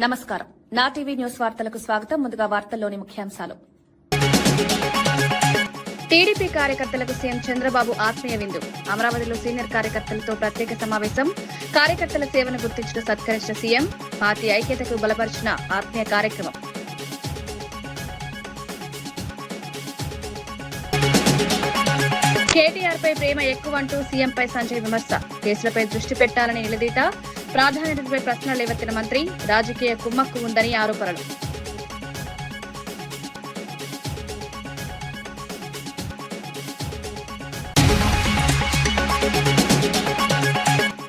నమస్కారం. నా TV news వార్తలకు స్వాగతం. ముందుగా వార్తల్లోని ముఖ్యాంశాలు. టీడీపీ కార్యకర్తలకు సీఎం చంద్రబాబు ఆత్మీయ విందు. అమరావతిలో సీనియర్ కార్యకర్తలతో ప్రత్యేక సమావేశం. కార్యకర్తల సేవను గుర్తించిన సత్కరించిన సీఎం. పార్టీ ఐక్యతకు బలపరిచిన ఆత్మీయ కార్యక్రమం. కేటీఆర్ పై ప్రేమ ఎక్కువంటూ సీఎంపై సంజయ్ విమర్శ. కేసులపై దృష్టి పెట్టాలని నిలదీత. ప్రాధాన్యతపై ప్రశ్నలు లేవెత్తిన మంత్రి. రాజకీయ కుమ్మక్కు ఉందని ఆరోపణలు.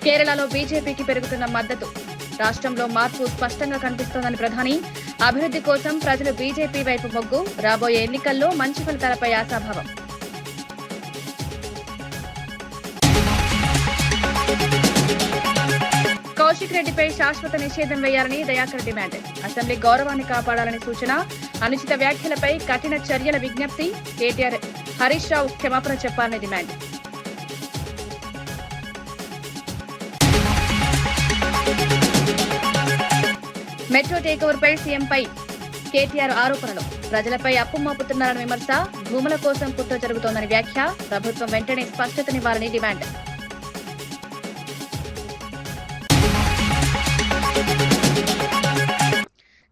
కేరళలో బీజేపీకి పెరుగుతున్న మద్దతు. రాష్ట్రంలో మార్పు స్పష్టంగా కనిపిస్తోందని ప్రధాని. అభివృద్ధి కోసం ప్రజలు బీజేపీ వైపు మొగ్గు. రాబోయే ఎన్నికల్లో మంచి ఫలితాలపై ఆశాభావం. కౌశిక్ రెడ్డిపై శాశ్వత నిషేధం వేయాలని దయాకర్ డిమాండ్. అసెంబ్లీ గౌరవాన్ని కాపాడాలని సూచన. అనుచిత వ్యాఖ్యలపై కఠిన చర్యల విజ్ఞప్తి. కేటీఆర్ హరీష్ రావు క్షమాపణ చెప్పాలని డిమాండ్. మెట్రో టేకోవర్ పై సీఎంపై కేటీఆర్ ఆరోపణలు. ప్రజలపై అప్పు మోపుతున్నారని విమర్శ. భూముల కోసం కుట్ర జరుగుతోందని వ్యాఖ్య. ప్రభుత్వం వెంటనే స్పష్టతనివ్వాలని డిమాండ్.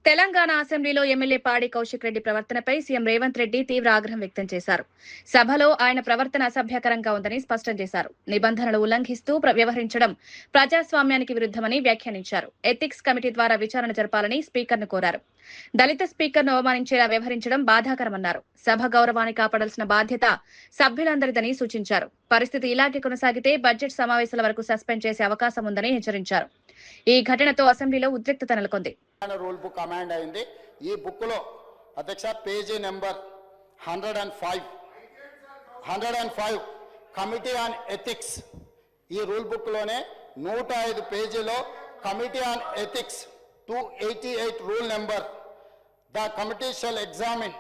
తెలంగాణ అసెంబ్లీలో ఎమ్మెల్యే పాడి కౌశిక్ రెడ్డి ప్రవర్తనపై సీఎం రేవంత్ రెడ్డి తీవ్ర ఆగ్రహం వ్యక్తం చేశారు. సభలో ఆయన ప్రవర్తన అసభ్యకరంగా ఉందని స్పష్టం చేశారు. నిబంధనలు ఉల్లంఘిస్తూ వ్యవహరించడం ప్రజాస్వామ్యానికి విరుద్దమని వ్యాఖ్యానించారు. ఎథిక్స్ కమిటీ ద్వారా విచారణ జరపాలని స్పీకర్ను కోరారు. దళిత స్పీకర్ను అవమానించేలా వ్యవహరించడం బాధాకరమన్నారు. సభ గౌరవాన్ని కాపాడాల్సిన బాధ్యత సభ్యులందరిదని సూచించారు. పరిస్థితి ఇలాగే కొనసాగితే బడ్జెట్ సమావేశాల వరకు సస్పెండ్ చేసే అవకాశం ఉందని హెచ్చరించారు. ఈ ఘటనతో అసెంబ్లీలో ఉద్రిక్తత నెలకొంది. రూల్ బుక్ అమెండ్ అయింది. ఈ బుక్ లో అధ్యక్ష page number 105 committee on ethics. ఈ రూల్ బుక్ లోనే 105 పేజీలో committee on ethics 288 rule number. The committee shall examine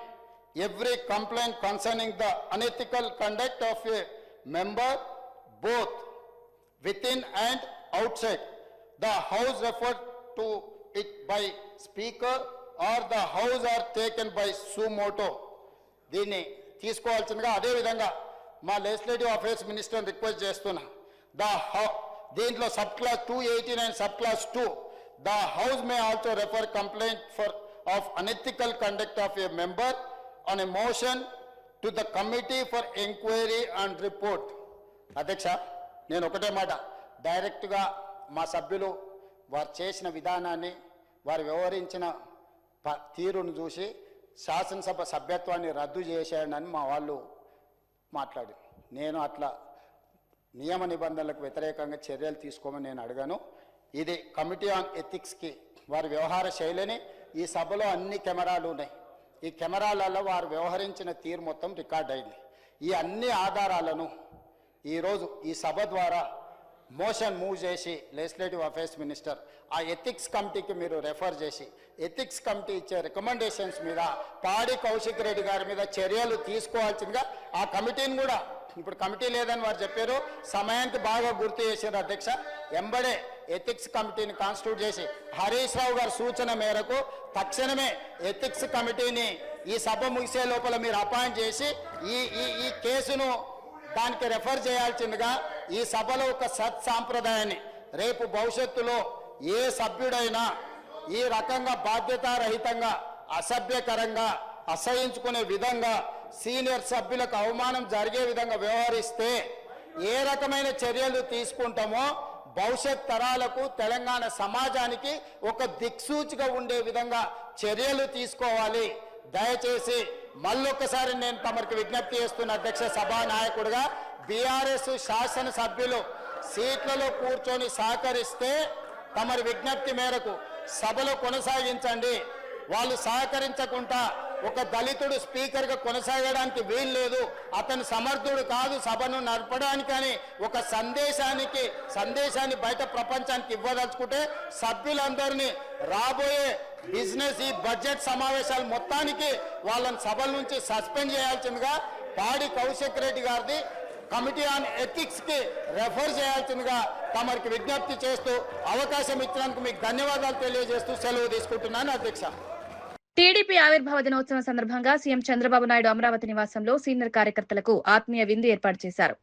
every complaint concerning the unethical conduct of a member both within and outside the house referred to it by speaker or the house are taken by suo motu. దీన్ని తీసుకోవాల్సిందిగా అదే విధంగా మా legislative affairs minister request చేస్తున్నా. దీంట్లో sub class 289 sub class 2 the house may also refer complaint of unethical conduct of a member on a motion to the committee for inquiry and report. అధ్యక్ష, నేను ఒకటే మాట, డైరెక్ట్గా మా సభ్యులు వారు చేసిన విధానాన్ని, వారు వ్యవహరించిన తీరును చూసి శాసనసభ సభ్యత్వాన్ని రద్దు చేసేయడని మా వాళ్ళు మాట్లాడి, నేను అట్లా నియమ నిబంధనలకు వ్యతిరేకంగా చర్యలు తీసుకోమని నేను అడిగాను. ఇది కమిటీ ఆన్ ఎథిక్స్కి వారి వ్యవహార శైలిని, ఈ సభలో అన్ని కెమెరాలు ఉన్నాయి, ఈ కెమెరాలలో వారు వ్యవహరించిన తీరు మొత్తం రికార్డ్ అయింది. ఈ అన్ని ఆధారాలను ఈరోజు ఈ సభ ద్వారా మోషన్ మూవ్ చేసి లెజిస్లేటివ్ అఫైర్స్ మినిస్టర్ ఆ ఎథిక్స్ కమిటీకి మీరు రెఫర్ చేసి ఎథిక్స్ కమిటీ ఇచ్చే రికమెండేషన్స్ మీద పాడి కౌశిక్ రెడ్డి గారి మీద చర్యలు తీసుకోవాల్సిందిగా ఆ కమిటీని కూడా, ఇప్పుడు కమిటీ లేదని వారు చెప్పారు, సమయానికి బాగా గుర్తు చేశారు అధ్యక్ష. ఎంబడే ఎథిక్స్ కమిటీని కాన్స్టిట్యూట్ చేసి హరీష్ రావు గారి సూచన మేరకు తక్షణమే ఎథిక్స్ కమిటీని ఈ సభ ముగిసే లోపల మీరు అపాయింట్ చేసి ఈ కేసును దానికి రెఫర్ చేయాల్సిందిగా ఈ సభలో ఒక సత్సాంప్రదాయాన్ని, రేపు భవిష్యత్తులో ఏ సభ్యుడైనా ఈ రకంగా బాధ్యతారహితంగా అసభ్యకరంగా అసహించుకునే విధంగా సీనియర్ సభ్యులకు అవమానం జరిగే విధంగా వ్యవహరిస్తే ఏ రకమైన చర్యలు తీసుకుంటామో భవిష్యత్ తరాలకు తెలంగాణ సమాజానికి ఒక దిక్సూచిగా ఉండే విధంగా చర్యలు తీసుకోవాలి. దయచేసి మళ్ళొక్కసారి నేను తమరికి విజ్ఞప్తి చేస్తున్న అధ్యక్ష సభానాయకుడిగా, బీఆర్ఎస్ శాసనసభ్యులు సీట్లలో కూర్చొని సహకరిస్తే తమరి విజ్ఞప్తి మేరకు సభలో కొనసాగించండి. వాళ్ళు సహకరించకుండా ఒక దళితుడు స్పీకర్గా కొనసాగడానికి వీలు లేదు, అతను సమర్థుడు కాదు సభను నడపడానికని ఒక సందేశాన్ని బయట ప్రపంచానికి ఇవ్వదలుచుకుంటే సభ్యులందరినీ రాబోయే బిజినెస్ ఈ బడ్జెట్ సమావేశాలు మొత్తానికి వాళ్ళని సభల నుంచి సస్పెండ్ చేయాల్సిందిగా పాడి కౌశిక్ రెడ్డి గారిది కమిటీ ఆన్ ఎథిక్స్ కి రెఫర్ చేయాల్సిందిగా తమరికి విజ్ఞప్తి చేస్తూ అవకాశం ఇచ్చినందుకు మీకు ధన్యవాదాలు తెలియజేస్తూ సెలవు తీసుకుంటున్నాను అధ్యక్ష. టీడీపీ ఆవిర్భావ దినోత్సవం సందర్భంగా సీఎం చంద్రబాబు నాయుడు అమరావతి నివాసంలో సీనియర్ కార్యకర్తలకు ఆత్మీయ విందు ఏర్పాటు చేశారు.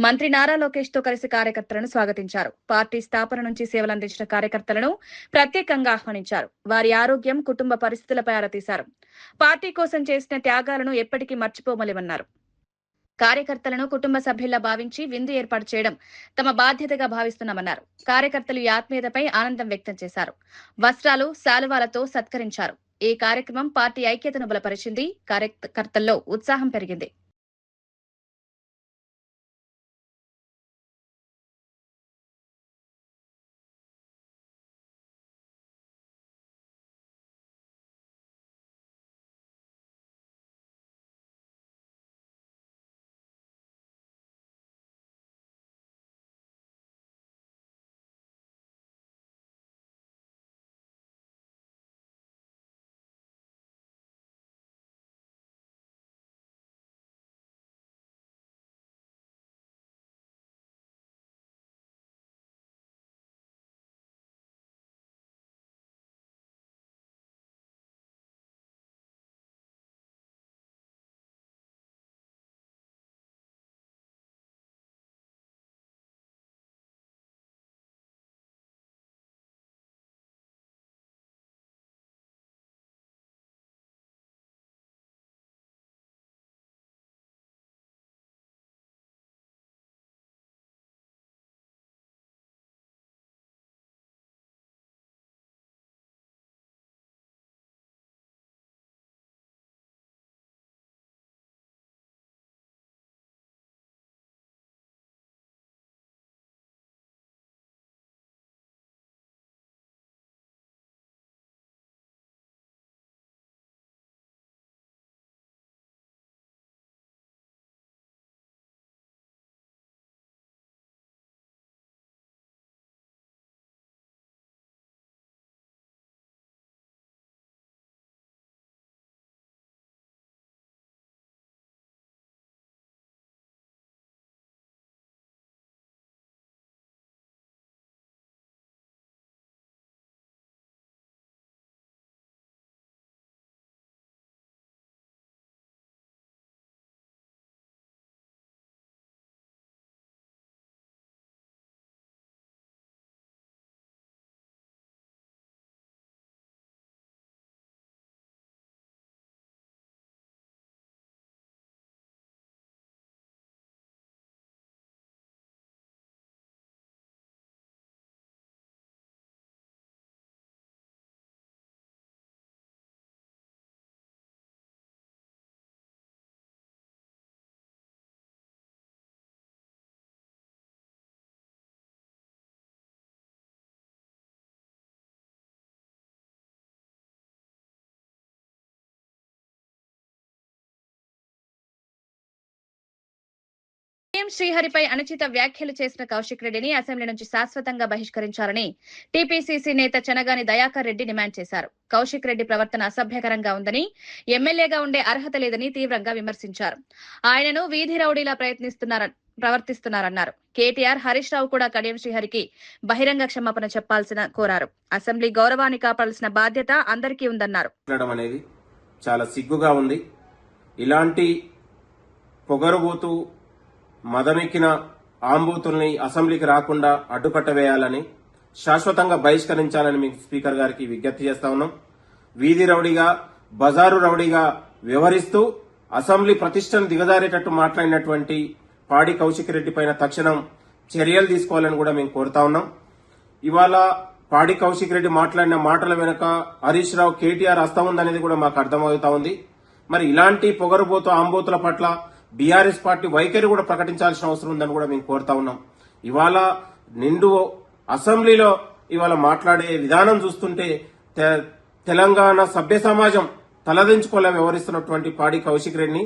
మంత్రి నారా లోకేష్ తో కలిసి కార్యకర్తలను స్వాగతించారు. పార్టీ స్థాపన నుంచి సేవలందించిన కార్యకర్తలను ప్రత్యేకంగా ఆహ్వానించారు. వారి ఆరోగ్యం, కుటుంబ పరిస్థితులపై ఆరా తీశారు. పార్టీ కోసం చేసిన త్యాగాలను ఎప్పటికీ మర్చిపోమలేమన్నారు. కార్యకర్తలను కుటుంబ సభ్యుల్లా భావించి విందు ఏర్పాటు చేయడం తమ బాధ్యతగా భావిస్తున్నామన్నారు. కార్యకర్తలు ఈ ఆత్మీయతపై ఆనందం వ్యక్తం చేశారు. వస్త్రాలు, శాలువాలతో సత్కరించారు. ఈ కార్యక్రమం పార్టీ ఐక్యతను బలపరిచింది. కార్యకర్తల్లో ఉత్సాహం పెరిగింది. సీఎం శ్రీహరిపై అనుచిత వ్యాఖ్యలు చేసిన కౌశిక్ రెడ్డిని అసెంబ్లీ నుంచి శాశ్వతంగా బహిష్కరించాలని టీపీసీసీ నేత చనగాని దయాకర్ రెడ్డి డిమాండ్ చేశారు. కౌశిక్ రెడ్డి ప్రవర్తన అసభ్యకరంగా ఉందని, ఎమ్మెల్యేగా ఉండే అర్హత లేదని తీవ్రంగా విమర్శించారు. ఆయనను వీధి రౌడీలా ప్రవర్తిస్తున్నారన్నారు. కేటీఆర్, హరీష్ రావు కూడా కడియం శ్రీహరికి బహిరంగ క్షమాపణ చెప్పాల్సిన కోరారు. అసెంబ్లీ గౌరవాన్ని కాపాడాల్సిన బాధ్యత అందరికీ ఉందన్నారు. అనేది చాలా సిగ్గుగా ఉంది. ఇలాంటి పొగరుబోతూ మదమెక్కిన ఆంబూతుల్ని అసెంబ్లీకి రాకుండా అడ్డుకట్ట వేయాలని, శాశ్వతంగా బహిష్కరించాలని మీకు స్పీకర్ గారికి విజ్ఞప్తి చేస్తా ఉన్నాం. వీధి రౌడీగా, బజారు రౌడీగా వ్యవహరిస్తూ అసెంబ్లీ ప్రతిష్టను దిగజారేటట్టు మాట్లాడినటువంటి పాడి కౌశిక్ రెడ్డి పైన తక్షణం చర్యలు తీసుకోవాలని కూడా మేము కోరుతా ఉన్నాం. ఇవాళ పాడి కౌశిక్ రెడ్డి మాట్లాడిన మాటల వెనుక హరీష్ రావు, కేటీఆర్ హస్తం ఉందనేది కూడా మాకు అర్థమవుతా ఉంది. మరి ఇలాంటి పొగరుబోతు ఆంబోతుల పట్ల బీఆర్ఎస్ పార్టీ వైఖరి కూడా ప్రకటించాల్సిన అవసరం ఉందని కూడా మేము కోరుతా ఉన్నాం. ఇవాళ నిండు అసెంబ్లీలో ఇవాళ మాట్లాడే విధానం చూస్తుంటే తెలంగాణ సభ్య సమాజం తలదించుకోలే వ్యవహరిస్తున్నటువంటి పాడి కౌశిక్ రెడ్డిని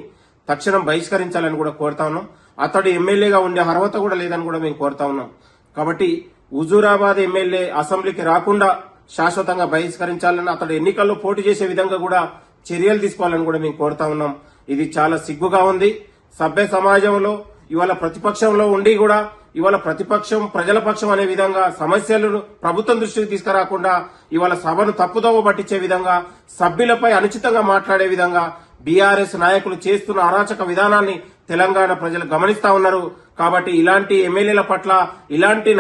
తక్షణం బహిష్కరించాలని కూడా కోరుతా ఉన్నాం. అతడు ఎమ్మెల్యేగా ఉండే అర్హత కూడా లేదని కూడా మేము కోరుతా ఉన్నాం. కాబట్టి హుజూరాబాద్ ఎమ్మెల్యే అసెంబ్లీకి రాకుండా శాశ్వతంగా బహిష్కరించాలని, అతడు ఎన్నికల్లో పోటీ చేసే విధంగా కూడా చర్యలు తీసుకోవాలని కూడా మేము కోరుతా ఉన్నాం. ఇది చాలా సిగ్గుగా ఉంది. సభ్య సమాజంలో ఇవాళ ప్రతిపక్షంలో ఉండి కూడా ఇవాళ ప్రతిపక్షం ప్రజల పక్షం అనే విధంగా సమస్యలను ప్రభుత్వం దృష్టికి తీసుకురాకుండా ఇవాళ సభను తప్పుదోవ పట్టించే విధంగా సభ్యులపై అనుచితంగా మాట్లాడే విధంగా బీఆర్ఎస్ నాయకులు చేస్తున్న అరాచక విధానాన్ని తెలంగాణ ప్రజలు గమనిస్తా ఉన్నారు. కాబట్టి ఇలాంటి ఎమ్మెల్యేల పట్ల ఇలాంటి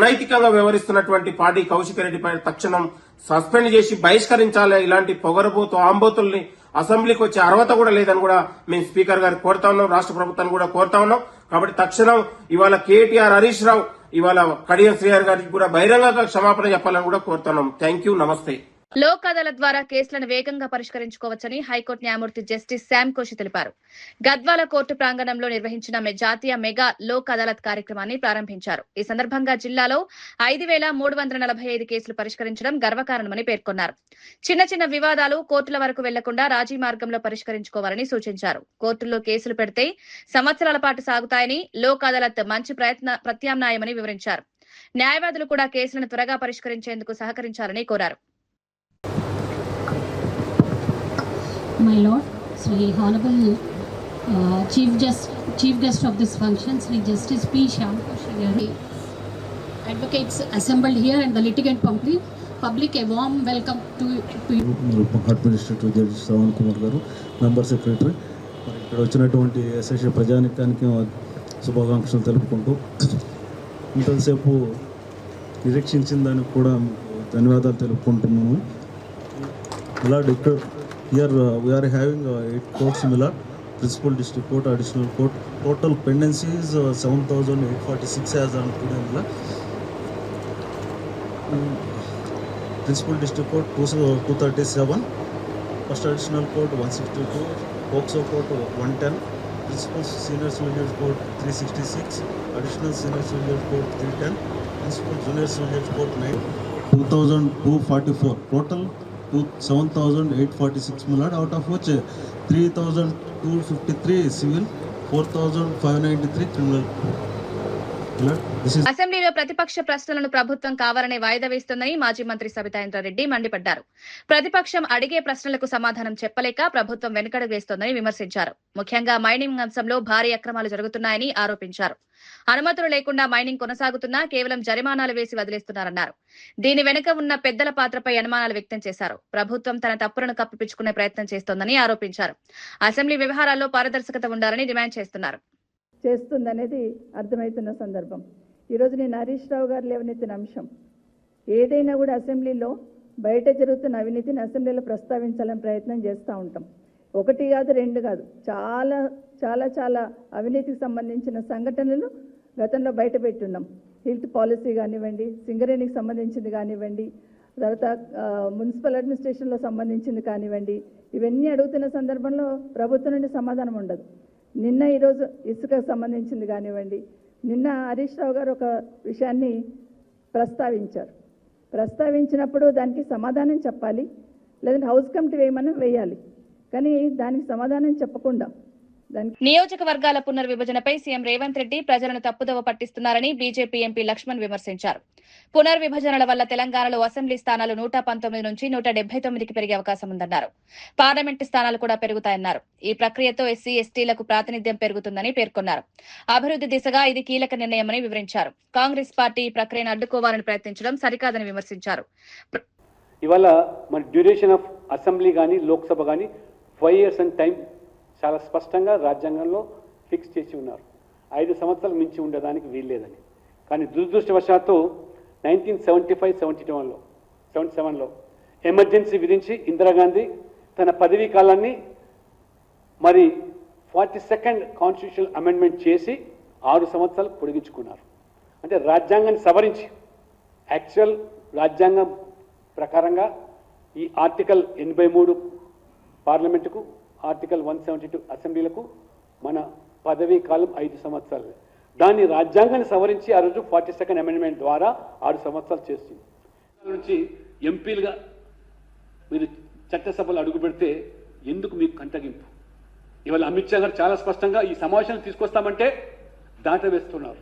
అనైతికంగా వ్యవహరిస్తున్నటువంటి పార్టీ కౌశిక్ రెడ్డిపై తక్షణం సస్పెండ్ చేసి బహిష్కరించాలి. ఇలాంటి పొగరబోతు ఆంబోతుల్ని అసెంబ్లీకి వచ్చే అర్హత కూడా లేదని కూడా మేము స్పీకర్ గారికి కోరుతా ఉన్నాం, రాష్ట్ర ప్రభుత్వాన్ని కూడా కోరుతా ఉన్నాం. కాబట్టి తక్షణం ఇవాళ కేటీఆర్, హరీష్ రావు, ఇవాళ కడియం శ్రీహరి గారికి కూడా బహిరంగంగా క్షమాపణ చెప్పాలని కూడా కోరుతున్నాం. థ్యాంక్ యూ, నమస్తే. లోక్ అదాలత్ ద్వారా కేసులను వేగంగా పరిష్కరించుకోవచ్చని హైకోర్టు న్యాయమూర్తి జస్టిస్ శామ్ కోషి తెలిపారు. గద్వాల కోర్టు ప్రాంగణంలో నిర్వహించిన జాతీయ మెగా లోక్ అదాలత్ కార్యక్రమాన్ని ప్రారంభించారు. ఈ సందర్భంగా జిల్లాలో 5,345 కేసులు పరిష్కరించడం గర్వకారణమని పేర్కొన్నారు. చిన్న చిన్న వివాదాలు కోర్టుల వరకు వెళ్లకుండా రాజీ మార్గంలో పరిష్కరించుకోవాలని సూచించారు. కోర్టుల్లో కేసులు పెడితే సంవత్సరాల పాటు సాగుతాయని, లోక్ అదాలత్ మంచి ప్రత్యామ్నాయమని వివరించారు. న్యాయవాదులు కూడా కేసులను త్వరగా పరిష్కరించేందుకు సహకరించాలని కోరారు. My Lord, Sri Honorable Chief Guest of this function, Sri Justice P. Shyam Koshi, advocates assembled here and the litigant public, a warm welcome to you. Administrative judge Shravan Kumar గారు, మెంబర్ సెక్రటరీ, మరి ఇక్కడ వచ్చినటువంటి ఎస్ఎస్ఏ ప్రజానికానికి శుభాకాంక్షలు తెలుపుకుంటూ ఇంతసేపు నిరీక్షించిన దానికి కూడా ధన్యవాదాలు తెలుపుకుంటున్నాము. ఇలా ఇక్కడ here we are having 8 courts similar, principal district court, additional court, total pendencies 7,846 as on today. Principal district court 237, first additional court 162, POCSO court 110, principal senior civil court 366, additional senior civil court 310, principal junior civil court 2,244, total 7,846 million, out of which 3,253 civil, 4,593 criminal. అసెంబ్లీలో ప్రతిపక్ష ప్రశ్నలను ప్రభుత్వం కావాలనే వాయిదా వేస్తోందని మాజీ మంత్రి సబితా ఇంద్రారెడ్డి మండిపడ్డారు. ప్రతిపక్షం అడిగే ప్రశ్నలకు సమాధానం చెప్పలేక ప్రభుత్వం వెనుకడుగు వేస్తోందని విమర్శించారు. ముఖ్యంగా మైనింగ్ అంశంలో భారీ అక్రమాలు జరుగుతున్నాయని ఆరోపించారు. అనుమతులు లేకుండా మైనింగ్ కొనసాగుతున్నా కేవలం జరిమానాలు వేసి వదిలేస్తున్నారన్నారు. దీని వెనుక ఉన్న పెద్దల పాత్రపై అనుమానాలు వ్యక్తం చేశారు. ప్రభుత్వం తన తప్పులను కప్పిపుచ్చుకునే ప్రయత్నం చేస్తోందని ఆరోపించారు. అసెంబ్లీ వ్యవహారాల్లో పారదర్శకత ఉండాలని డిమాండ్ చేస్తుందనేది అర్థమవుతున్న సందర్భం. ఈరోజు నేను హరీష్ రావు గారు లేవనెత్తిన అంశం ఏదైనా కూడా అసెంబ్లీలో బయట జరుగుతున్న అవినీతిని అసెంబ్లీలో ప్రస్తావించాలని ప్రయత్నం చేస్తూ ఉంటాం. 1 కాదు 2 కాదు, చాలా చాలా చాలా అవినీతికి సంబంధించిన సంఘటనలు గతంలో బయట పెట్టున్నాం. హెల్త్ పాలసీ కానివ్వండి, సింగరేణికి సంబంధించింది కానివ్వండి, తర్వాత మున్సిపల్ అడ్మినిస్ట్రేషన్లో సంబంధించింది కానివ్వండి, ఇవన్నీ అడుగుతున్న సందర్భంలో ప్రభుత్వం నుండి సమాధానం ఉండదు. నిన్న ఈరోజు ఇసుకకు సంబంధించింది కానివ్వండి, నిన్న హరీష్ రావు గారు ఒక విషయాన్ని ప్రస్తావించినప్పుడు దానికి సమాధానం చెప్పాలి, లేదంటే హౌస్ కమిటీ వేయాలి. కానీ దానికి సమాధానం చెప్పకుండా నియోజకవర్గాల పునర్విభజనపై సీఎం రేవంత్ రెడ్డి ప్రజలను తప్పుదోవ పట్టిస్తున్నారని బీజేపీ ఎంపీ లక్ష్మణ్ విమర్శించారు. పునర్విభజనల వల్ల తెలంగాణలో అసెంబ్లీ స్థానాలు 119 నుంచి 179కి పెరిగే అవకాశం ఉందన్నారు. పార్లమెంటు స్థానాలు కూడా పెరుగుతాయన్నారు. ఈ ప్రక్రియతో ఎస్సీ ఎస్టీలకు ప్రాతినిధ్యం పెరుగుతుందని పేర్కొన్నారు. అభివృద్ధి దిశగా ఇది కీలక నిర్ణయమని వివరించారు. కాంగ్రెస్ పార్టీ ఈ ప్రక్రియను అడ్డుకోవాలని ప్రయత్నించడం సరికాదని విమర్శించారు. ఇవాళ మన డ్యూరేషన్ ఆఫ్ అసెంబ్లీ కానీ లోక్సభ కానీ 5 years అండ్ టైం చాలా స్పష్టంగా రాజ్యాంగంలో ఫిక్స్ చేసి ఉన్నారు. 5 సంవత్సరాలు మించి ఉండడానికి వీల్లేదని. కానీ దురదృష్టవశాత్తు 1977లో ఎమర్జెన్సీ విధించి ఇందిరాగాంధీ తన పదవీ కాలాన్ని మరి 42nd కాన్స్టిట్యూషనల్ అమెండ్మెంట్ చేసి 6 సంవత్సరాలు పొడిగించుకున్నారు. అంటే రాజ్యాంగాన్ని సవరించి యాక్చువల్ రాజ్యాంగం ప్రకారంగా ఈ ఆర్టికల్ 83 పార్లమెంటుకు, ఆర్టికల్ 172 అసెంబ్లీలకు మన పదవీ కాలం 5 సంవత్సరాలు. దాన్ని రాజ్యాంగాన్ని సవరించి ఆ రోజు 42nd అమెండ్మెంట్ ద్వారా 6 సంవత్సరాలు చేస్తుంది. నుంచి ఎంపీలుగా మీరు చట్టసభలు అడుగు పెడితే ఎందుకు మీకు కంటగింపు? ఇవాళ అమిత్ షా గారు చాలా స్పష్టంగా ఈ సమావేశాన్ని తీసుకొస్తామంటే దాటవేస్తున్నారు.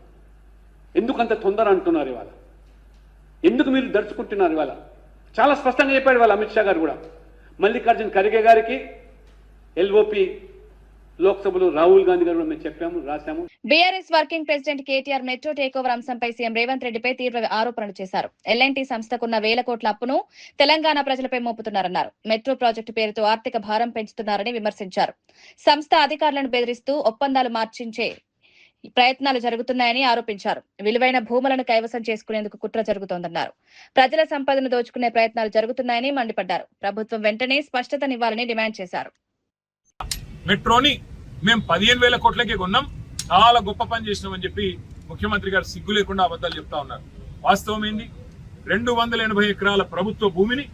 ఎందుకు అంత తొందర అంటున్నారు? ఇవాళ ఎందుకు మీరు దడుచుకుంటున్నారు? ఇవాళ చాలా స్పష్టంగా చెప్పాడు ఇవాళ అమిత్ షా గారు కూడా. మల్లికార్జున్ ఖర్గే గారికి, ఎల్ఓపి లోక్సభలో రాహుల్ గాంధీ గారు మేము చెప్పాము, రాశాము. BRS working president KTR metro takeover అంశంపై సీఎం రేవంత్ రెడ్డిపై తీవ్ర ఆరోపణలు చేశారు. ఎల్ఎన్టీ సంస్థకున్న వేల కోట్ల అప్పును తెలంగాణ ప్రజలపై మోపుతున్నారన్నారు. మెట్రో ప్రాజెక్టు పేరుతో ఆర్థిక భారం పెంచుతున్నారని విమర్శించారు. సంస్థ అధికారులను బెదిరిస్తూ ఒప్పందాలు మార్చించే ప్రయత్నాలు జరుగుతున్నాయని ఆరోపించారు. విలువైన భూములను కైవసం చేసుకునేందుకు కుట్ర జరుగుతోందన్నారు. ప్రజల సంపదను దోచుకునే ప్రయత్నాలు జరుగుతున్నాయని మండిపడ్డారు. ప్రభుత్వం వెంటనే స్పష్టతనివ్వాలని డిమాండ్ చేశారు. మెట్రోని మేము 15,000 కోట్లకే కొన్నాం, చాలా గొప్ప పని చేసినామని చెప్పి ముఖ్యమంత్రి గారు సిగ్గు లేకుండా అబద్ధాలు చెప్తా ఉన్నారు. వాస్తవం ఏంది? 280 ఎకరాల ప్రభుత్వ భూమిని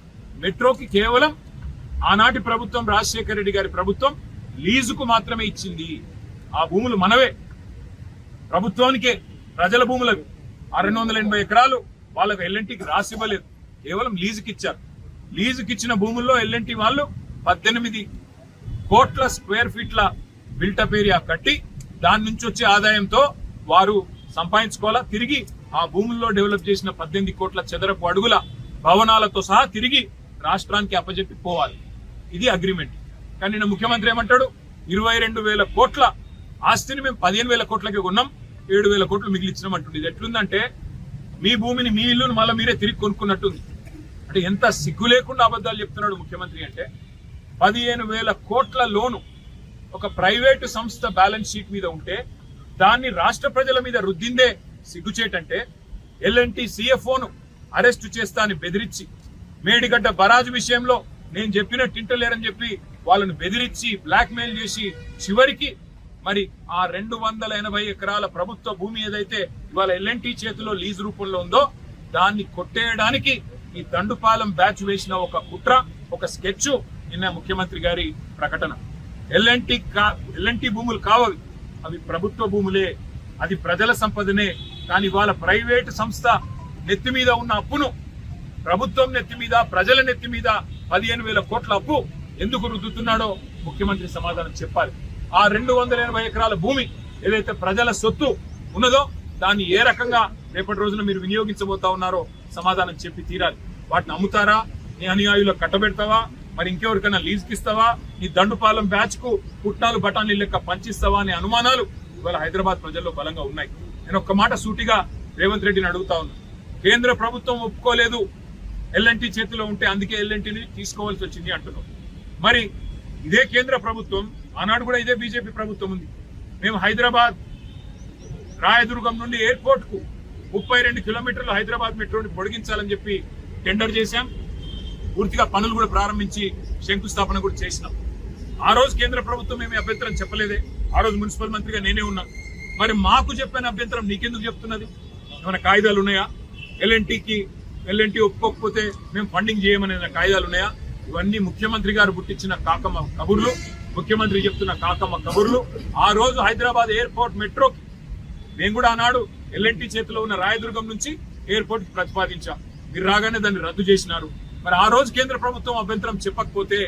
మెట్రోకి కేవలం ఆనాటి ప్రభుత్వం, రాజశేఖర రెడ్డి గారి ప్రభుత్వం లీజుకు మాత్రమే ఇచ్చింది. ఆ భూములు మనవే, ప్రభుత్వానికే, ప్రజల భూములవి. ఆ 280 ఎకరాలు వాళ్ళకు ఎల్ఎన్టీకి రాసివ్వలేదు, కేవలం లీజుకి ఇచ్చారు. లీజుకి ఇచ్చిన భూముల్లో ఎల్ఎన్టీ వాళ్ళు 18 కోట్ల స్క్వేర్ ఫీట్ల బిల్టప్ ఏరియా కట్టి దాని నుంచి వచ్చే ఆదాయంతో వారు సంపాదించుకోవాలా, తిరిగి ఆ భూముల్లో డెవలప్ చేసిన 18 కోట్ల చదరపు అడుగుల భవనాలతో సహా తిరిగి రాష్ట్రానికి అప్పజెప్పి పోవాలి. ఇది అగ్రిమెంట్. కానీ నిన్న ముఖ్యమంత్రి ఏమంటాడు? 22,000 కోట్ల ఆస్తిని మేము 15,000 కోట్లకి కొన్నాం, 7,000 కోట్లు మిగిలిచ్చినాం అంటుంది. ఇది ఎట్లుందంటే మీ భూమిని, మీ ఇల్లును మళ్ళీ మీరే తిరిగి కొనుక్కున్నట్టుంది. అంటే ఎంత సిగ్గు లేకుండా అబద్ధాలు చెప్తున్నాడు ముఖ్యమంత్రి అంటే. 15,000 కోట్ల లోను ఒక ప్రైవేటు సంస్థ బ్యాలెన్స్ షీట్ మీద ఉంటే దాన్ని రాష్ట్ర ప్రజల మీద రుద్దిందే సిగ్గుచేటంటే, ఎల్ఎన్టీ సిఎఫ్ఓను అరెస్టు చేస్తా అని బెదిరించి, మేడిగడ్డ బరాజు విషయంలో నేను చెప్పినట్టు ఇంటలేరని చెప్పి వాళ్ళను బెదిరించి బ్లాక్ మెయిల్ చేసి చివరికి మరి ఆ 280 ఎకరాల ప్రభుత్వ భూమి ఏదైతే ఇవాళ ఎల్ఎన్టీ చేతిలో లీజ్ రూపంలో ఉందో దాన్ని కొట్టేయడానికి ఈ దండుపాలెం బ్యాచ్ వేసిన ఒక కుట్ర, ఒక స్కెచ్ నిన్న ముఖ్యమంత్రి గారి ప్రకటన. ఎల్ఎన్టీ భూములు కావవి, అవి ప్రభుత్వ భూములే, అది ప్రజల సంపదనే. కానీ వాళ్ళ ప్రైవేటు సంస్థ నెత్తి మీద ఉన్న అప్పును ప్రభుత్వం నెత్తి మీద, ప్రజల నెత్తి మీద 15,000 కోట్ల అప్పు ఎందుకు రుద్దుతున్నాడో ముఖ్యమంత్రి సమాధానం చెప్పాలి. ఆ 280 ఎకరాల భూమి ఏదైతే ప్రజల సొత్తు ఉన్నదో దాన్ని ఏ రకంగా రేపటి రోజున మీరు వినియోగించబోతా ఉన్నారో సమాధానం చెప్పి తీరాలి. వాటిని అమ్ముతారా, నీ అనుయాయులకు కట్టబెడతావా, మరి ఇంకెవరికైనా లీజ్కి ఇస్తావా, నీ దండుపాలెం బ్యాచ్ కు పుట్నాలు బఠానీ లెక్క పంచిస్తావా అనే అనుమానాలు ఇవాళ హైదరాబాద్ ప్రజల్లో బలంగా ఉన్నాయి. నేను ఒక్క మాట సూటిగా రేవంత్ రెడ్డిని అడుగుతా ఉన్నా. కేంద్ర ప్రభుత్వం ఒప్పుకోలేదు ఎల్ఎన్టీ చేతిలో ఉంటే, అందుకే ఎల్ఎన్టీని తీసుకోవాల్సి వచ్చింది అంటున్నాం. మరి ఇదే కేంద్ర ప్రభుత్వం, ఆనాడు కూడా ఇదే బీజేపీ ప్రభుత్వం ఉంది. మేము హైదరాబాద్ రాయదుర్గం నుండి ఎయిర్పోర్ట్ కు 32 కిలోమీటర్లు హైదరాబాద్ మెట్రోని పొడిగించాలని చెప్పి టెండర్ చేశాం. పూర్తిగా పనులు కూడా ప్రారంభించి శంకుస్థాపన కూడా చేసినాం. ఆ రోజు కేంద్ర ప్రభుత్వం ఏమీ అభ్యంతరం చెప్పలేదే. ఆ రోజు మున్సిపల్ మంత్రిగా నేనే ఉన్నా. మరి మాకు చెప్పిన అభ్యంతరం నీకెందుకు చెప్తున్నది? ఏమైనా కాయిదాలు ఉన్నాయా? ఎల్ఎన్టీ ఒప్పుకోకపోతే మేము ఫండింగ్ చేయమనే కాయిదాలు ఉన్నాయా? ఇవన్నీ ముఖ్యమంత్రి గారు పుట్టించిన కాకమ్మ కబుర్లు, ముఖ్యమంత్రి చెప్తున్న కాకమ్మ కబుర్లు. ఆ రోజు హైదరాబాద్ ఎయిర్పోర్ట్ మెట్రోకి మేము కూడా ఆనాడు ఎల్ఎన్టీ చేతిలో ఉన్న రాయదుర్గం నుంచి ఎయిర్పోర్ట్ కి ప్రతిపాదించాం. మీరు రాగానే దాన్ని రద్దు చేసినారు. మరి ఆ రోజు కేంద్ర ప్రభుత్వం అభ్యంతరం చెప్పకపోతే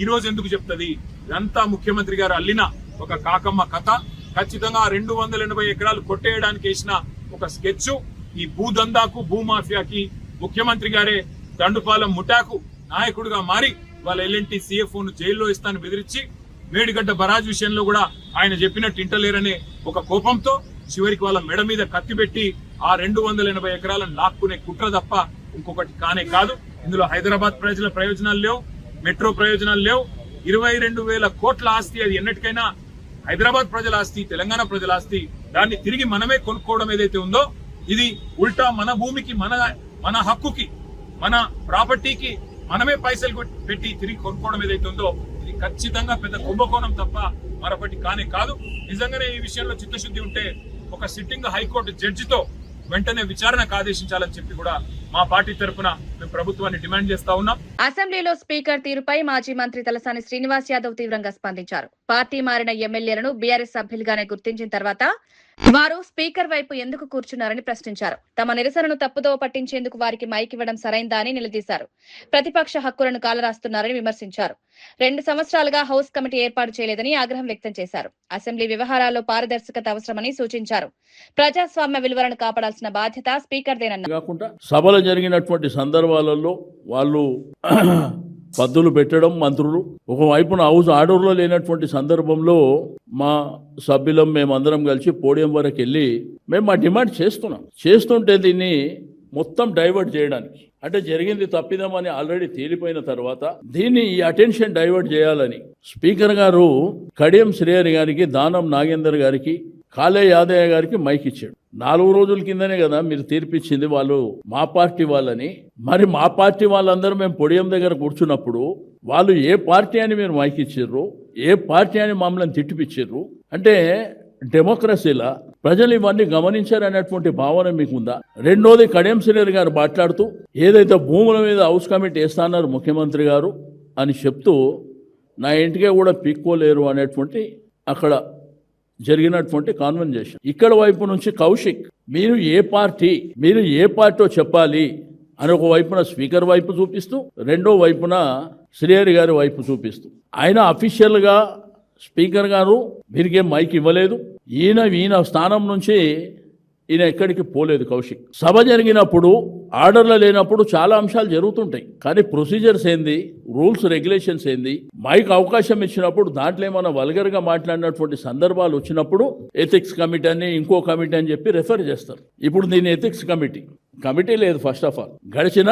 ఈ రోజు ఎందుకు చెప్తుంది? ఇదంతా ముఖ్యమంత్రి గారు అల్లిన ఒక కాకమ్మ కథ. ఖచ్చితంగా 280 ఎకరాలు కొట్టేయడానికి వేసిన ఒక స్కెచ్. ఈ భూదందాకు, భూమాఫియాకి ముఖ్యమంత్రి గారే దండుపాలెం ముఠాకు నాయకుడిగా మారి వాళ్ళ ఎల్ఎన్టీ సిఎఫ్ఓను జైల్లో ఇస్తాను బెదిరించి, మేడిగడ్డ బరాజ్ విషయంలో కూడా ఆయన చెప్పినట్టు ఇంటలేరనే ఒక కోపంతో చివరికి వాళ్ళ మెడ మీద కత్తి పెట్టి ఆ 280 ఎకరాలను లాక్కునే కుట్ర తప్ప ఇంకొకటి కానే కాదు. ఇందులో హైదరాబాద్ ప్రజల ప్రయోజనాలు లేవు, మెట్రో ప్రయోజనాలు లేవు. 22,000 కోట్ల ఆస్తి, అది ఎన్నటికైనా హైదరాబాద్ ప్రజల ఆస్తి, తెలంగాణ ప్రజల ఆస్తి. దాన్ని తిరిగి మనమే కొనుక్కోవడం ఏదైతే ఉందో ఇది ఉల్టా మన భూమికి, మన హక్కుకి, మన ప్రాపర్టీకి మనమే పైసలు పెట్టి తిరిగి కొనుక్కోవడం ఏదైతే ఉందో ఇది ఖచ్చితంగా పెద్ద కుంభకోణం తప్ప మరొకటి కానే కాదు. నిజంగానే ఈ విషయంలో చిత్తశుద్ధి ఉంటే ఒక సిట్టింగ్ హైకోర్టు జడ్జితో వెంటనే విచారణకు ఆదేశించాలని చెప్పి కూడా మా పార్టీ తరఫున మేము ప్రభుత్వాన్ని డిమాండ్ చేస్తా ఉన్నాం. అసెంబ్లీలో స్పీకర్ తీరుపై మాజీ మంత్రి తలసాని శ్రీనివాస్ యాదవ్ తీవ్రంగా స్పందించారు. పార్టీ మారిన ఎమ్మెల్యేలను బీఆర్ఎస్ సభ్యులుగానే గుర్తించిన తర్వాత వారు స్పీకర్ వైపు ఎందుకు కూర్చున్నారని ప్రశ్నించారు. తమ నిరసనను తప్పుదో పట్టించేందుకు వారికి మైక్ ఇవ్వడం సరైందా అని నిలదీశారు. ప్రతిపక్ష హక్కులను కాలరాస్తున్నారని విమర్శించారు. 2 సంవత్సరాలుగా హౌస్ కమిటీ ఏర్పాటు చేయలేదని ఆగ్రహం వ్యక్తం చేశారు. అసెంబ్లీ వ్యవహారాల్లో పారదర్శకత అవసరమని సూచించారు. ప్రజాస్వామ్య విలువలను కాపాడాల్సిన బాధ్యత స్పీకర్దేనన్నారు. కాకుండా సభలు జరిగినటువంటి సందర్భాలలో వాళ్ళు పద్దులు పెట్టడం మంత్రులు, ఒకవైపున హౌస్ ఆర్డర్లో లేనటువంటి సందర్భంలో మా సభ్యులం మేమందరం కలిసి పోడియం వరకు వెళ్ళి మేము మా డిమాండ్ చేస్తుంటే దీన్ని మొత్తం డైవర్ట్ చేయడానికి, అంటే జరిగింది తప్పిదమని ఆల్రెడీ తేలిపోయిన తర్వాత దీన్ని ఈ అటెన్షన్ డైవర్ట్ చేయాలని స్పీకర్ గారు కడియం శ్రేయర్ గారికి, దానం నాగేందర్ గారికి, కాళే యాదయ్య గారికి మైక్ ఇచ్చాడు. 4 రోజుల కిందనే కదా మీరు తీర్పిచ్చింది వాళ్ళు మా పార్టీ వాళ్ళని. మరి మా పార్టీ వాళ్ళందరూ మేము పొడియం దగ్గర కూర్చున్నప్పుడు వాళ్ళు ఏ పార్టీ అని మీరు మైక్ ఇచ్చిర్రు, ఏ పార్టీ అని మమ్మల్ని తిట్టిపిచ్చిర్రు అంటే డెమోక్రసీలా ప్రజలు ఇవన్నీ గమనించారనేటువంటి భావన మీకుందా? రెండోది, కడియం శ్రీహరి గారు మాట్లాడుతూ ఏదైతే భూముల మీద హౌస్ కమిటీ వేస్తాన్నారు ముఖ్యమంత్రి గారు అని చెప్తూ నా ఇంటికే కూడా పీక్కోలేరు అనేటువంటి అక్కడ జరిగినటువంటి కాన్వర్జేషన్. ఇక్కడ వైపు నుంచి కౌశిక్ మీరు ఏ పార్టీ చెప్పాలి అని ఒక వైపున స్పీకర్ వైపు చూపిస్తూ, రెండో వైపున శ్రీహరి గారి వైపు చూపిస్తూ, ఆయన అఫీషియల్గా స్పీకర్ గారు వీరికేం మైక్ ఇవ్వలేదు. ఈయన స్థానం నుంచి ఈయన ఎక్కడికి పోలేదు. కౌశిక్ సభ జరిగినప్పుడు ఆర్డర్లు లేనప్పుడు చాలా అంశాలు జరుగుతుంటాయి, కానీ ప్రొసీజర్స్ ఏంది, రూల్స్ రెగ్యులేషన్స్ ఏంది, మైక్ అవకాశం ఇచ్చినప్పుడు దాంట్లో ఏమైనా వల్గర్గా మాట్లాడినటువంటి సందర్భాలు వచ్చినప్పుడు ఎథిక్స్ కమిటీ అని ఇంకో కమిటీ అని చెప్పి రెఫర్ చేస్తారు. ఇప్పుడు దీని ఎథిక్స్ కమిటీ లేదు. ఫస్ట్ ఆఫ్ ఆల్ గడిచిన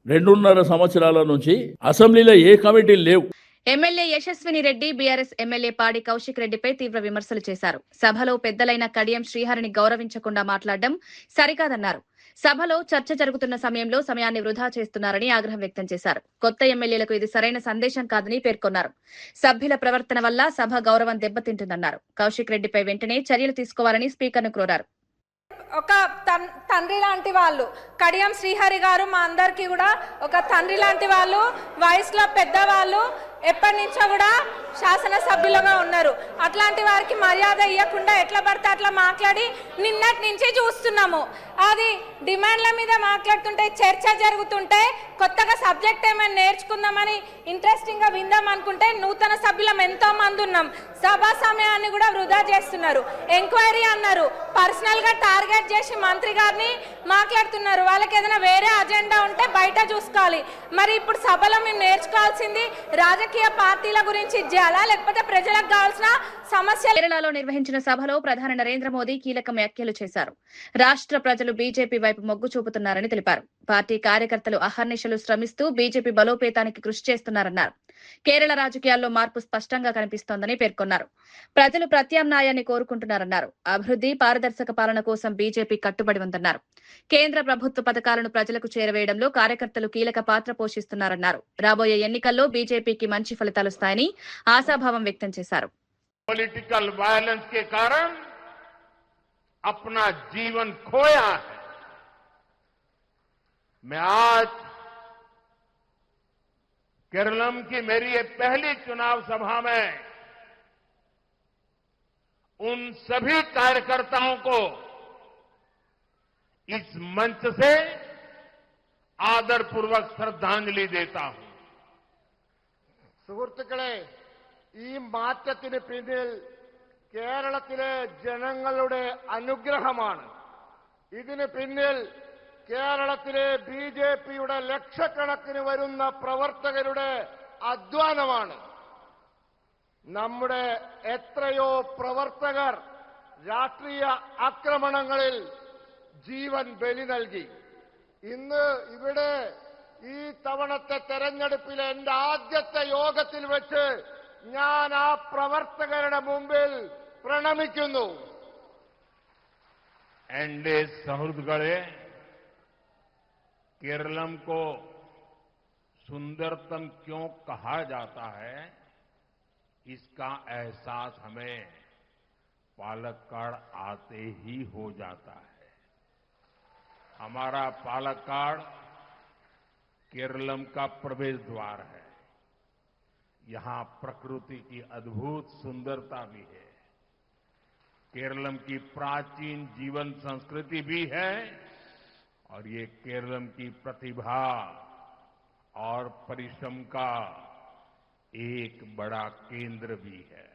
2.5 సంవత్సరాల నుంచి అసెంబ్లీలో ఏ కమిటీలు లేవు. ఎమ్మెల్యే యశస్విని రెడ్డి బీఆర్ఎస్ ఎమ్మెల్యే పాడి కౌశిక్ రెడ్డిపై తీవ్ర విమర్శలు చేశారు. సభలో పెద్దలైన కడియం శ్రీహరిని గౌరవించకుండా మాట్లాడడం సరికాదన్నారు. సభలో చర్చ జరుగుతున్న సమయంలో సమయాన్ని వృధా చేస్తున్నారని ఆగ్రహం వ్యక్తం చేశారు. కొత్త ఎమ్మెల్యేలకు ఇది సరైన సందేశం కాదని పేర్కొన్నారు. సభ్యుల ప్రవర్తన వల్ల సభ గౌరవం దెబ్బతింటుందన్నారు. కౌశిక్ రెడ్డిపై వెంటనే చర్యలు తీసుకోవాలని స్పీకర్ను కోరారు. ఒక తండ్రి లాంటి వాళ్ళు కడియం శ్రీహరి గారు మా అందరికీ కూడా ఒక తండ్రి లాంటి వాళ్ళు, వయసులో పెద్దవాళ్ళు, ఎప్పటి నుంచో కూడా శాసనసభ్యులుగా ఉన్నారు. అట్లాంటి వారికి మర్యాద ఇవ్వకుండా ఎట్లా పడితే అట్లా మాట్లాడి నిన్నటి నుంచి చూస్తున్నాము. అది డిమాండ్ల మీద మాట్లాడుతుంటే, చర్చ జరుగుతుంటే కొత్తగా సబ్జెక్ట్ ఏమైనా నేర్చుకుందామని ఇంట్రెస్టింగ్గా విందాం అనుకుంటే నూతన సభ్యులం ఎంతో మంది ఉన్నాం. సభా సమయాన్ని కూడా వృధా చేస్తున్నారు. ఎంక్వైరీ అన్నారు, పర్సనల్గా టార్గెట్ చేసి మంత్రి గారిని మాట్లాడుతున్నారు. వాళ్ళకి ఏదైనా వేరే అజెండా ఉంటే బయట చూసుకోవాలి. మరి ఇప్పుడు సభలో మేము నేర్చుకోవాల్సింది రాజకీయ పార్టీల గురించి చేయాలా, లేకపోతే ప్రజలకు కావాల్సిన సమస్యలు? కేరళలో నిర్వహించిన సభలో ప్రధాని నరేంద్ర మోదీ కీలక వ్యాఖ్యలు చేశారు. రాష్ట్ర ప్రజలు బీజేపీ వైపు మొగ్గు చూపుతున్నారని తెలిపారు. పార్టీ కార్యకర్తలు అహర్నిశలు శ్రమిస్తూ బీజేపీ బలోపేతానికి కృషి చేస్తున్నారన్నారు. కేరళ రాజకీయాల్లో మార్పు స్పష్టంగా కనిపిస్తోందని పేర్కొన్నారు. ప్రజలు ప్రత్యామ్నాయాన్ని కోరుకుంటున్నారన్నారు. అభివృద్ధి, పారదర్శక పాలన కోసం బీజేపీ కట్టుబడి ఉందన్నారు. కేంద్ర ప్రభుత్వ పథకాలను ప్రజలకు చేరవేయడంలో కార్యకర్తలు కీలక పాత్ర పోషిస్తున్నారన్నారు. రాబోయే ఎన్నికల్లో బీజేపీకి మంచి ఫలితాలొస్తాయని ఆశాభావం వ్యక్తం చేశారు. पॉलिटिकल वायलेंस के कारण अपना जीवन खोया है। मैं आज केरलम की मेरी ये पहली चुनाव सभा में उन सभी कार्यकर्ताओं को इस मंच से आदरपूर्वक श्रद्धांजलि देता हूं। സുഹൃത്തുക്കളെ, ഈ മാറ്റത്തിന് പിന്നിൽ കേരളത്തിലെ ജനങ്ങളുടെ അനുഗ്രഹമാണ്. ഇതിന് പിന്നിൽ കേരളത്തിലെ ബിജെപിയുടെ ലക്ഷക്കണക്കിന് വരുന്ന പ്രവർത്തകരുടെ അധ്വാനമാണ്. നമ്മുടെ എത്രയോ പ്രവർത്തകർ രാഷ്ട്രീയ ആക്രമണങ്ങളിൽ ജീവൻ ബലി നൽകി. ഇന്ന് ഇവിടെ ഈ തവണത്തെ തെരഞ്ഞെടുപ്പിലെ എന്റെ ആദ്യത്തെ യോഗത്തിൽ വെച്ച് ഞാൻ ആ പ്രവർത്തകരുടെ മുമ്പിൽ പ്രണമിക്കുന്നു. एनडीए सहृदगणे, केरलम को सुंदरतम क्यों कहा जाता है, इसका एहसास हमें पालक्काड़ आते ही हो जाता है। हमारा पालक्काड़ केरलम का प्रवेश द्वार है। यहां प्रकृति की अद्भुत सुंदरता भी है, केरलम की प्राचीन जीवन संस्कृति भी है, और ये केरलम की प्रतिभा और परिश्रम का एक बड़ा केंद्र भी है।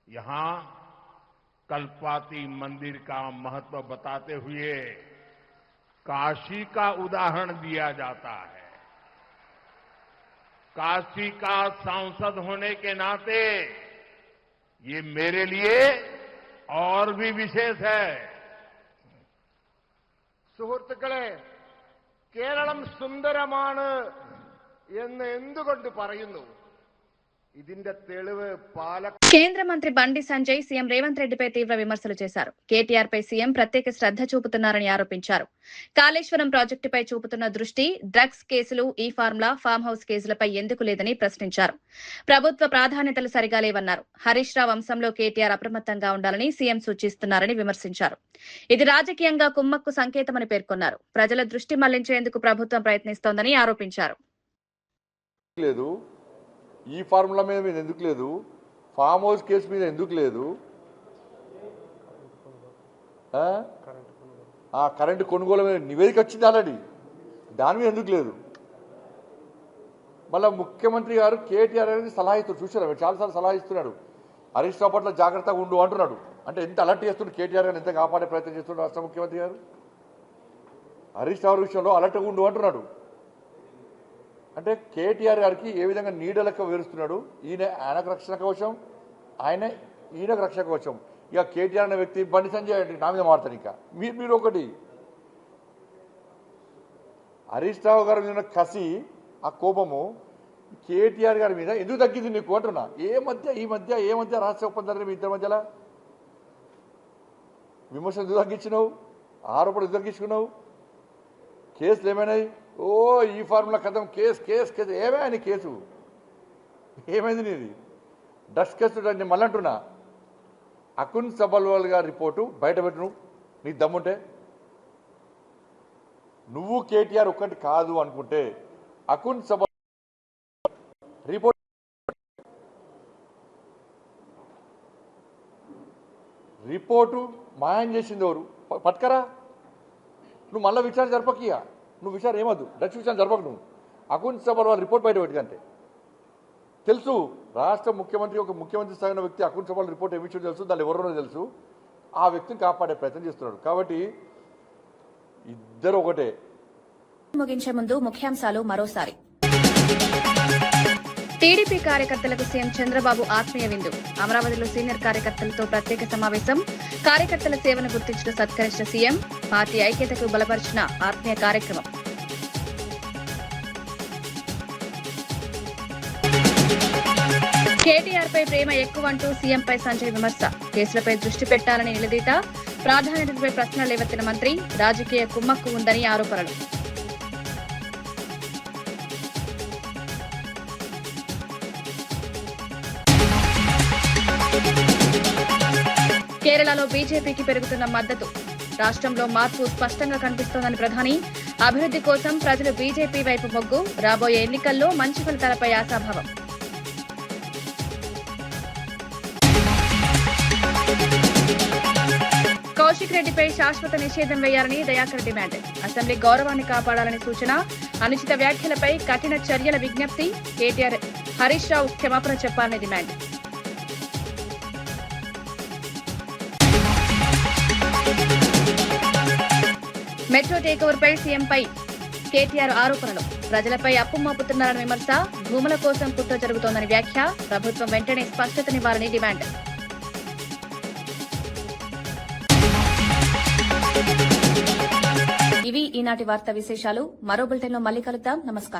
यहां कल्पाती मंदिर का महत्व बताते हुए काशी का उदाहरण दिया जाता है। काशी का सांसद होने के नाते ये मेरे लिए और भी विशेष है। സുഹൃത്തുക്കളെ, കേരളം സുന്ദരമാണ് എന്ന് എന്തുകൊണ്ട് പറയുന്നു? ഇതിന്റെ തെളിവ് కేంద్ర మంత్రి బండి సంజయ్ సీఎం రేవంత్ రెడ్డిపై తీవ్ర విమర్శలు చేశారు. కేటీఆర్ పై సీఎం ప్రత్యేక శ్రద్ధ చూపుతున్నారని ఆరోపించారు. కాళేశ్వరం ప్రాజెక్టుపై చూపుతున్న దృష్టి డ్రగ్స్ కేసులు, ఈ ఫార్ములా, ఫామ్ హౌస్ కేసులపై ఎందుకు లేదని ప్రశ్నించారు. ప్రభుత్వ ప్రాధాన్యతలు సరిగా లేవన్నారు. హరీష్ రావు అంశంలో కేటీఆర్ అప్రమత్తంగా ఉండాలని సీఎం సూచిస్తున్నారని విమర్శించారు. ఇది రాజకీయంగా కుమ్మక్కు సంకేతమని పేర్కొన్నారు. ప్రజల దృష్టి మళ్లించేందుకు ప్రభుత్వం ప్రయత్నిస్తోందని ఆరోపించారు. ఈ ఫార్ములా మీద ఎందుకు లేదు, ఫామ్ హౌస్ కేసు మీద ఎందుకు లేదు, ఆ కరెంటు కొనుగోలు మీద నివేదిక వచ్చింది ఆల్రెడీ, దాని మీద ఎందుకు లేదు? మళ్ళీ ముఖ్యమంత్రి గారు కేటీఆర్ అనేది సలహా ఇస్తారు. చూసారా, చాలాసార్లు సలహా ఇస్తున్నాడు. హరీష్ రావు పట్ల జాగ్రత్తగా ఉండు అంటున్నాడు. అంటే ఎంత అలర్ట్ చేస్తున్నాడు కేటీఆర్ గారు, ఎంత కాపాడే ప్రయత్నం చేస్తున్నాడు రాష్ట్ర ముఖ్యమంత్రి గారు. హరీష్ రావు విషయంలో అలర్ట్గా ఉండు అంటున్నాడు. అంటే కేటీఆర్ గారికి ఏ విధంగా నీడలకు వివరిస్తున్నాడు. ఆయనకు రక్షణ కవచం, ఈయనకు రక్షణ కవచం. ఇక కేటీఆర్ అనే వ్యక్తి బండి సంజయ్ నా మీద మారుతాడు. ఇంకా మీరు ఒకటి, హరీష్ రావు గారి మీద కసి, ఆ కోపము కేటీఆర్ గారి మీద ఎందుకు తగ్గింది నీకు అంటున్నా. ఈ మధ్య రహస్య ఒప్పందాలు మీ ఇద్దరి మధ్యలో విమర్శలు ఎందుకు తగ్గించినావు, ఆరోపణలు ఎందుకు తగ్గించుకున్నావు, కేసులు ఏమైనాయి? ఈ ఫార్ములా కథం, కేసు ఏమైనా కేసు ఏమైంది నీది? డ్రగ్స్ కేసు నేను మళ్ళీ అంటున్నా, అకున్ సబల్వాల్ గారి రిపోర్టు బయటపెట్టు నీ దమ్ముంటే. నువ్వు కేటీఆర్ ఒక్కటి కాదు అనుకుంటే అకున్ సబల్ రిపోర్టు మాయం చేసింది ఎవరు? పట్టుకరా. నువ్వు మళ్ళీ విచారణ జరపకియా, నువ్వు విచారణ ఏమద్దు, డ్రగ్స్ విచారణ జరపకు. నువ్వు అకున్ సబల్వాల్ రిపోర్ట్ బయట పెట్టుకంటే తెలుసు. రాష్ట్ర ముఖ్యమంత్రి, ఒక ముఖ్యమంత్రి స్థాయిన వ్యక్తి అకున్ సబల్వాల్ రిపోర్ట్ ఏమి ఇచ్చాడో తెలుసు, దాన్ని ఎవరో తెలుసు. ఆ వ్యక్తిని కాపాడే ప్రయత్నం చేస్తున్నాడు. కాబట్టి ఇద్దరు ఒకటే. ముగించే ముందు ముఖ్యాంశాలు మరోసారి. టీడీపీ కార్యకర్తలకు సీఎం చంద్రబాబు ఆత్మీయ విందు. అమరావతిలో సీనియర్ కార్యకర్తలతో ప్రత్యేక సమావేశం. కార్యకర్తల సేవను గుర్తించిన సత్కరించిన సీఎం. పార్టీ ఐక్యతకు బలపరిచిన ఆత్మీయ కార్యక్రమం. కేటీఆర్ పై ప్రేమ ఎక్కువంటూ సీఎంపై సంజయ్ విమర్శ. కేసులపై దృష్టి పెట్టాలని నిలదీత. ప్రాధాన్యతపై ప్రశ్నలు లేవెత్తిన మంత్రి. రాజకీయ కుమ్మక్కు ఉందని ఆరోపణలు. కేరళలో బీజేపీకి పెరుగుతున్న మద్దతు. రాష్ట్రంలో మార్పు స్పష్టంగా కనిపిస్తోందని ప్రధాని. అభివృద్ధి కోసం ప్రజలు బీజేపీ వైపు మొగ్గు. రాబోయే ఎన్నికల్లో మంచి ఫలితాలపై ఆశాభావం. కౌశిక్ రెడ్డిపై శాశ్వత నిషేధం వేయాలని దయాకర్ డిమాండ్. అసెంబ్లీ గౌరవాన్ని కాపాడాలని సూచన. అనుచిత వ్యాఖ్యలపై కఠిన చర్యల విజ్ఞప్తి. కేటీఆర్, హరీష్ రావు క్షమాపణ చెప్పాలని డిమాండ్. మెట్రో టేకోవర్పై సీఎంపై కేటీఆర్ ఆరోపణలు. ప్రజలపై అప్పు మోపుతున్నారని విమర్శ. భూముల కోసం కుట్ర జరుగుతోందని వ్యాఖ్య. ప్రభుత్వం వెంటనే స్పష్టతనివ్వాలని డిమాండ్. ఇవి ఈనాటి వార్తా విశేషాలు. మరో బులెటిన్లో మళ్ళీ కలుద్దాం. నమస్కారం.